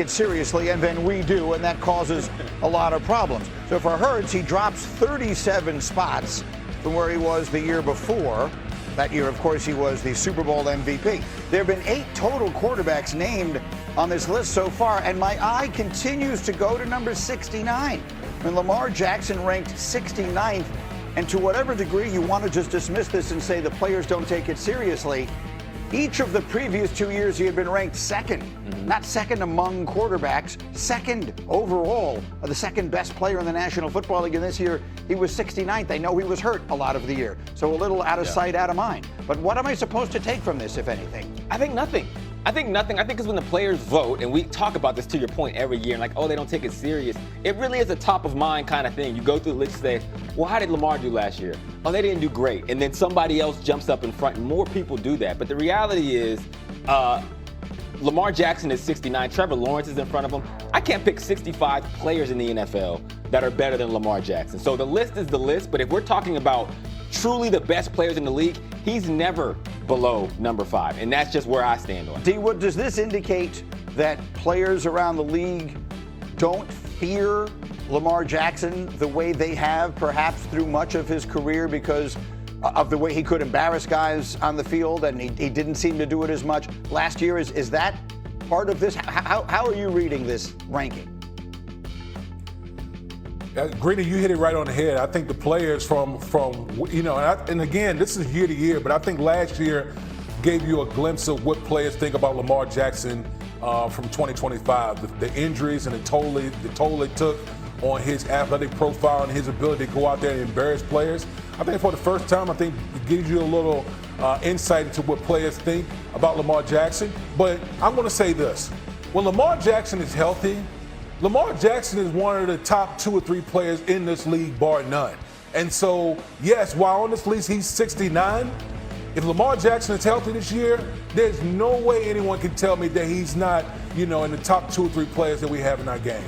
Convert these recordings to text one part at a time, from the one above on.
it seriously, and then we do, and that causes a lot of problems. So for Hurts, he drops 37 spots from where he was the year before. That year, of course, he was the Super Bowl MVP. There have been 8 total quarterbacks named on this list so far, and my eye continues to go to number 69. When Lamar Jackson ranked 69th, and to whatever degree you want to just dismiss this and say the players don't take it seriously, each of the previous 2 years he had been ranked second, not second among quarterbacks, second overall, the second best player in the National Football League. And this year he was 69th. I know he was hurt a lot of the year, so a little out of sight, out of mind. But what am I supposed to take from this, if anything? I think nothing. I think it's when the players vote, and we talk about this to your point every year, and like, oh, they don't take it serious. It really is a top of mind kind of thing. You go through the list and say, well, how did Lamar do last year? Oh, they didn't do great. And then somebody else jumps up in front, and more people do that. But the reality is, Lamar Jackson is 69. Trevor Lawrence is in front of him. I can't pick 65 players in the NFL that are better than Lamar Jackson. So the list is the list, but if we're talking about truly the best players in the league, he's never below number 5, and that's just where I stand on it. D-Wood, does this indicate that players around the league don't fear Lamar Jackson the way they have perhaps through much of his career because of the way he could embarrass guys on the field, and he didn't seem to do it as much last year? Is that part of this? How are you reading this ranking? Greeny, you hit it right on the head. I think the players from and again, this is year to year, but I think last year gave you a glimpse of what players think about Lamar Jackson from 2025. The injuries and the toll it took on his athletic profile and his ability to go out there and embarrass players. I think for the first time, it gives you a little insight into what players think about Lamar Jackson. But I'm going to say this. When Lamar Jackson is healthy, Lamar Jackson is one of the top 2 or 3 players in this league, bar none. And so, yes, while on this list he's 69, if Lamar Jackson is healthy this year, there's no way anyone can tell me that he's not, in the top 2 or 3 players that we have in our game.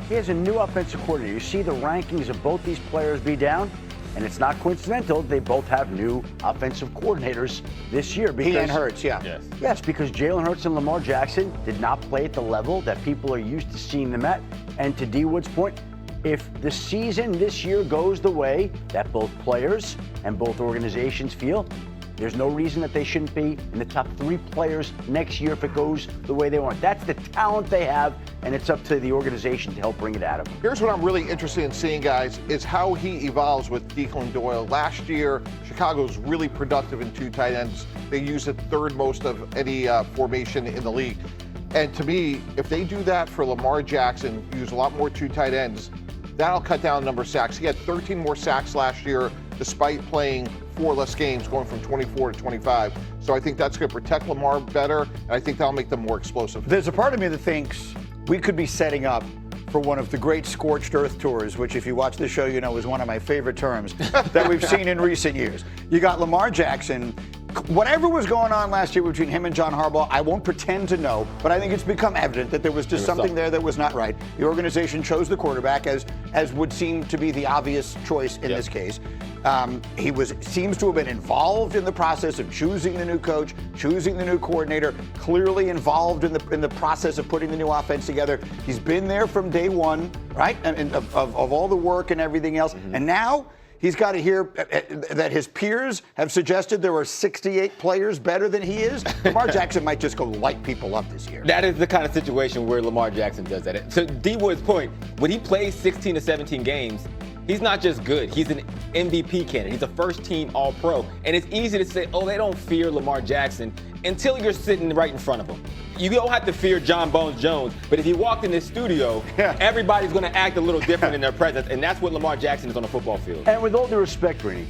He has a new offensive coordinator. You see the rankings of both these players be down, and it's not coincidental. They both have new offensive coordinators this year. He and Hurts, yeah. Yes, because Jalen Hurts and Lamar Jackson did not play at the level that people are used to seeing them at. And to D. Wood's point, if the season this year goes the way that both players and both organizations feel, there's no reason that they shouldn't be in the top 3 players next year if it goes the way they want. That's the talent they have, and it's up to the organization to help bring it out of them. Here's what I'm really interested in seeing, guys, is how he evolves with Declan Doyle. Last year, Chicago was really productive in 2 tight ends. They used it 3rd most of any formation in the league. And to me, if they do that for Lamar Jackson, use a lot more 2 tight ends, that'll cut down the number of sacks. He had 13 more sacks last year, despite playing 4 less games, going from 24 to 25. So I think that's going to protect Lamar better, and I think that'll make them more explosive. There's a part of me that thinks we could be setting up for one of the great scorched earth tours, which if you watch the show, you know is one of my favorite terms that we've seen in recent years. You got Lamar Jackson. Whatever was going on last year between him and John Harbaugh, I won't pretend to know, but I think it's become evident that there was just something there that was not right. The organization chose the quarterback as would seem to be the obvious choice in this case. He seems to have been involved in the process of choosing the new coach, choosing the new coordinator, clearly involved in the process of putting the new offense together. He's been there from day one, right? And of all the work and everything else. And now he's got to hear that his peers have suggested there are 68 players better than he is. Lamar Jackson might just go light people up this year. That is the kind of situation where Lamar Jackson does that. To D. Wood's point, when he plays 16 to 17 games, he's not just good. He's an MVP candidate. He's a first-team All-Pro. And it's easy to say, oh, they don't fear Lamar Jackson until you're sitting right in front of him. You don't have to fear John Bones Jones, but if he walked in this studio, everybody's going to act a little different in their presence, and that's what Lamar Jackson is on the football field. And with all due respect, Greeny,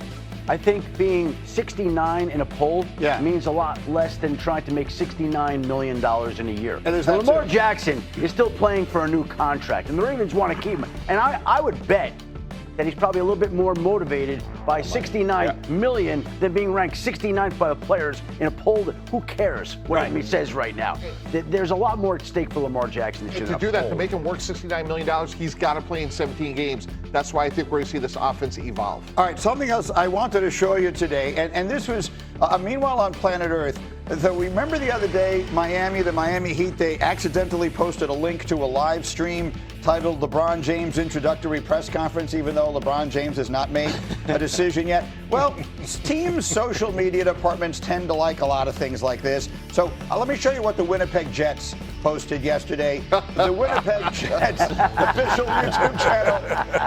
I think being 69 in a poll means a lot less than trying to make $69 million in a year. And Lamar Jackson is still playing for a new contract, and the Ravens want to keep him. And I would bet that he's probably a little bit more motivated by $69 million than being ranked 69th by the players in a poll that who cares what he says right now. There's a lot more at stake for Lamar Jackson this year. To do that, to make him work $69 million, he's got to play in 17 games. That's why I think we're going to see this offense evolve. All right, something else I wanted to show you today, and this was, meanwhile on planet Earth, So remember the other day, the Miami Heat, they accidentally posted a link to a live stream titled LeBron James Introductory Press Conference, even though LeBron James has not made a decision yet. Well, teams' social media departments tend to like a lot of things like this. So let me show you what the Winnipeg Jets posted yesterday. The Winnipeg Jets official YouTube channel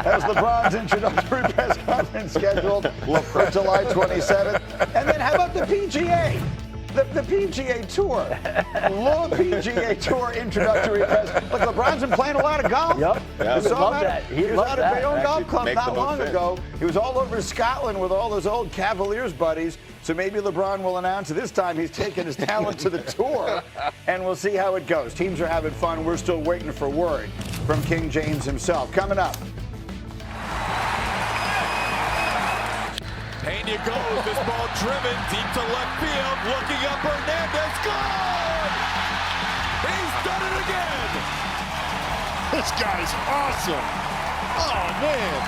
has LeBron's introductory press conference scheduled for July 27th. And then how about the PGA? The PGA Tour, PGA Tour introductory press. Look, LeBron's been playing a lot of golf. Yep. Yeah. He loved that. He was out at Bayonne Golf Club not long ago. He was all over Scotland with all his old Cavaliers buddies. So maybe LeBron will announce this time he's taking his talent to the tour, and we'll see how it goes. Teams are having fun. We're still waiting for word from King James himself. Coming up. Pena goes, this ball driven deep to left field, looking up, Hernandez, gone! He's done it again! This guy's awesome! Oh, man!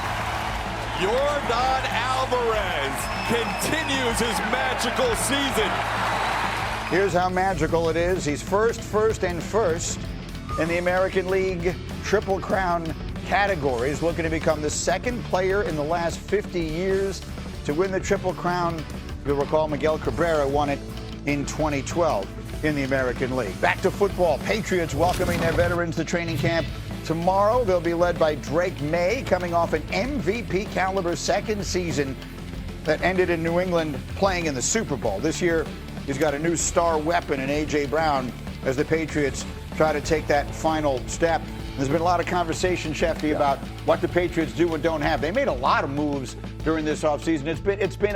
Yordan Alvarez continues his magical season. Here's how magical it is. He's first in the American League Triple Crown categories, looking to become the second player in the last 50 years to win the Triple Crown. You'll recall Miguel Cabrera won it in 2012 in the American League. Back to football. Patriots welcoming their veterans to training camp tomorrow. They'll be led by Drake May, coming off an MVP caliber second season that ended in New England playing in the Super Bowl. This year, he's got a new star weapon in A.J. Brown as the Patriots try to take that final step. There's been a lot of conversation, Shefty, about what the Patriots do and don't have. They made a lot of moves during this offseason. It's been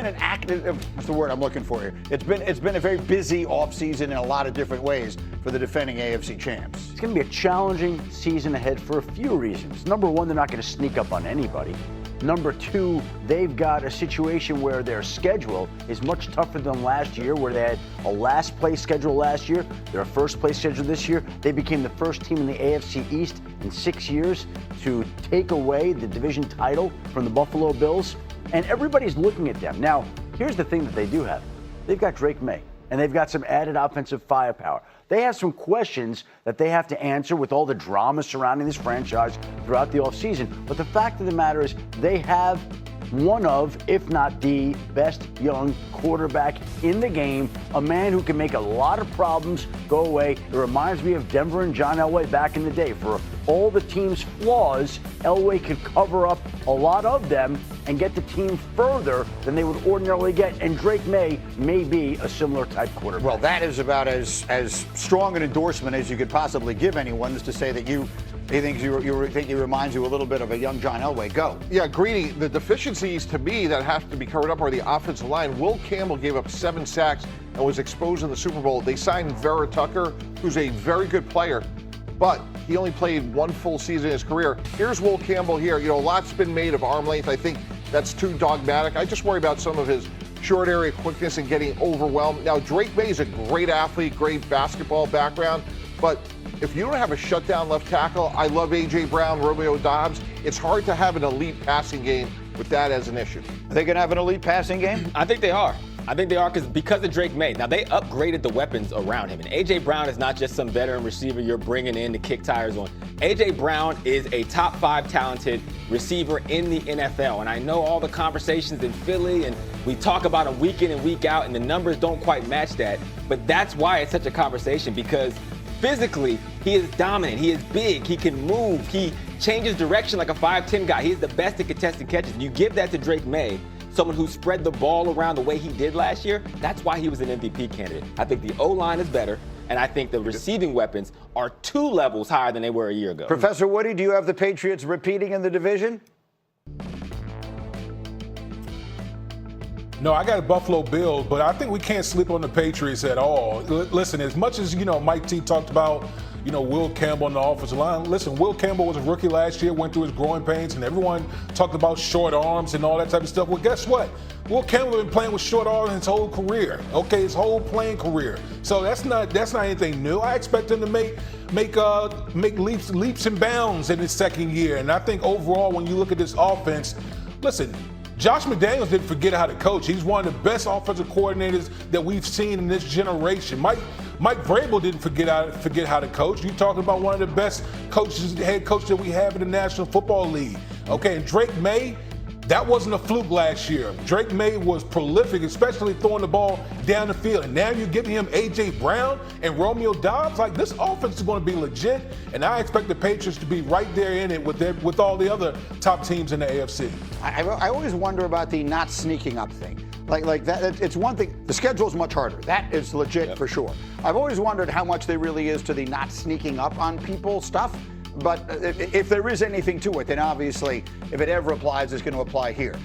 an active, what's the word I'm looking for here? It's been a very busy offseason in a lot of different ways for the defending AFC champs. It's going to be a challenging season ahead for a few reasons. Number one, they're not going to sneak up on anybody. Number two, they've got a situation where their schedule is much tougher than last year, where they had a last place schedule last year. They're a first place schedule this year. They became the first team in the AFC East in 6 years to take away the division title from the Buffalo Bills. And everybody's looking at them. Now, here's the thing that they do have. They've got Drake May, and they've got some added offensive firepower. They have some questions that they have to answer with all the drama surrounding this franchise throughout the offseason. But the fact of the matter is they have one of, if not the best young quarterback in the game, a man who can make a lot of problems go away. It reminds me of Denver and John Elway back in the day. For all the team's flaws, Elway could cover up a lot of them and get the team further than they would ordinarily get. And Drake May be a similar type quarterback. Well, that is about as strong an endorsement as you could possibly give anyone, is to say that you think he reminds you a little bit of a young John Elway. Go. Yeah, Greeny, the deficiencies to me that have to be covered up are the offensive line. Will Campbell gave up 7 sacks and was exposed in the Super Bowl. They signed Vera Tucker, who's a very good player, but he only played 1 full season in his career. Here's Will Campbell here. You know, a lot's been made of arm length. I think that's too dogmatic. I just worry about some of his short area quickness and getting overwhelmed. Now, Drake May is a great athlete, great basketball background, but if you don't have a shutdown left tackle, I love A.J. Brown, Romeo Dobbs. It's hard to have an elite passing game with that as an issue. Are they going to have an elite passing game? I think they are. I think they are because of Drake May. Now, they upgraded the weapons around him. And A.J. Brown is not just some veteran receiver you're bringing in to kick tires on. A.J. Brown is a top 5 talented receiver in the NFL. And I know all the conversations in Philly, and we talk about him week in and week out, and the numbers don't quite match that. But that's why it's such a conversation, because physically, he is dominant. He is big. He can move. He changes direction like a 5'10 guy. He's the best at contested catches. You give that to Drake May, someone who spread the ball around the way he did last year. That's why he was an MVP candidate. I think the O-line is better, and I think the receiving weapons are 2 levels higher than they were a year ago. Professor Woody, do you have the Patriots repeating in the division? No, I got Buffalo Bills, but I think we can't sleep on the Patriots at all. Listen, as much as, Mike T talked about, Will Campbell on the offensive line. Listen, Will Campbell was a rookie last year, went through his growing pains, and everyone talked about short arms and all that type of stuff. Well, guess what? Will Campbell has been playing with short arms his whole career, his whole playing career. So that's not anything new. I expect him to make leaps and bounds in his second year. And I think overall, when you look at this offense, listen, Josh McDaniels didn't forget how to coach. He's one of the best offensive coordinators that we've seen in this generation. Mike Vrabel didn't forget how to coach. You're talking about one of the best coaches, head coach that we have in the National Football League. Okay, and Drake May, that wasn't a fluke last year. Drake May was prolific, especially throwing the ball down the field. And now you're giving him A.J. Brown and Romeo Doubs. Like, this offense is going to be legit, and I expect the Patriots to be right there in it with all the other top teams in the AFC. I always wonder about the not sneaking up thing. Like that, it's one thing. The schedule is much harder. That is legit for sure. I've always wondered how much there really is to the not sneaking up on people stuff. But if there is anything to it, then obviously, if it ever applies, it's going to apply here.